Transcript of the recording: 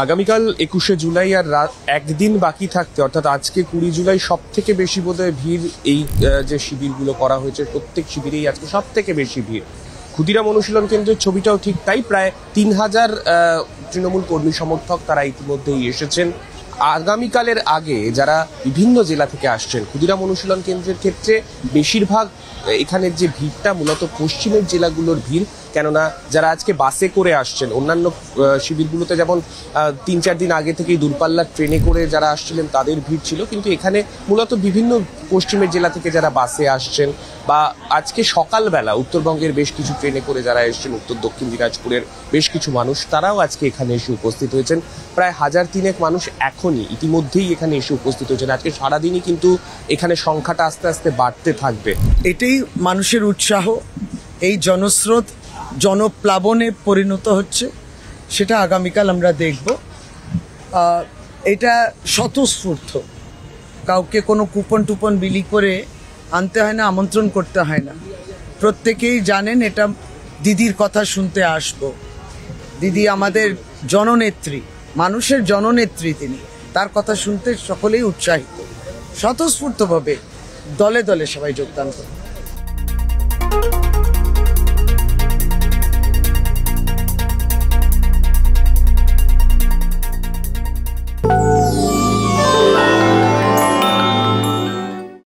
আগামীকাল 21শে জুলাই আর একদিন বাকি থাকতে অর্থাৎ আজকে 20 জুলাই সব থেকে বেশি বোধহয় ভিড় এই যে শিবিরগুলো করা হয়েছে প্রত্যেক শিবিরেই আজকে সব থেকে বেশি ভিড়। ক্ষুদিরাম অনুশীলন কেন্দ্রের ছবিটাও ঠিক তাই, প্রায় 3000 তৃণমূল কর্মী সমর্থক তারা ইতিমধ্যেই এসেছেন। আগামীকালের আগে যারা বিভিন্ন জেলা থেকে আসছেন ক্ষুদিরাম অনুশীলন কেন্দ্রের ক্ষেত্রে বেশিরভাগ এখানের যে ভিড়টা মূলত পশ্চিমের জেলাগুলোর ভিড়, কেননা যারা আজকে বাসে করে আসছেন, অন্যান্য শিবিরগুলোতে যেমন 3-4 দিন আগে থেকেই দূরপাল্লার ট্রেনে করে যারা আসছিলেন তাদের ভিড় ছিল, কিন্তু এখানে মূলত বিভিন্ন পশ্চিমের জেলা থেকে যারা বাসে আসছেন বা আজকে সকালবেলা উত্তরবঙ্গের বেশ কিছু ট্রেনে করে যারা এসছেন, উত্তর দক্ষিণ দিনাজপুরের বেশ কিছু মানুষ তারাও আজকে এখানে এসে উপস্থিত হয়েছেন। প্রায় 1000-3 মানুষ এখনই ইতিমধ্যেই এখানে এসে উপস্থিত হয়েছেন। আজকে সারাদিনই কিন্তু এখানে সংখ্যাটা আস্তে আস্তে বাড়তে থাকবে। এটাই মানুষের উৎসাহ, এই জনস্রোত জনপ্লাবনে পরিণত হচ্ছে, সেটা আগামীকাল আমরা দেখব। এটা স্বতঃস্ফূর্ত, কাউকে কোনো কুপন টুপন বিলি করে আনতে হয় না, আমন্ত্রণ করতে হয় না। প্রত্যেকেই জানেন এটা দিদির কথা শুনতে আসবো। দিদি আমাদের জননেত্রী, মানুষের জননেত্রী, তিনি তার কথা শুনতে সকলেই উৎসাহিত। স্বতঃস্ফূর্তভাবে দলে দলে সবাই যোগদান করে।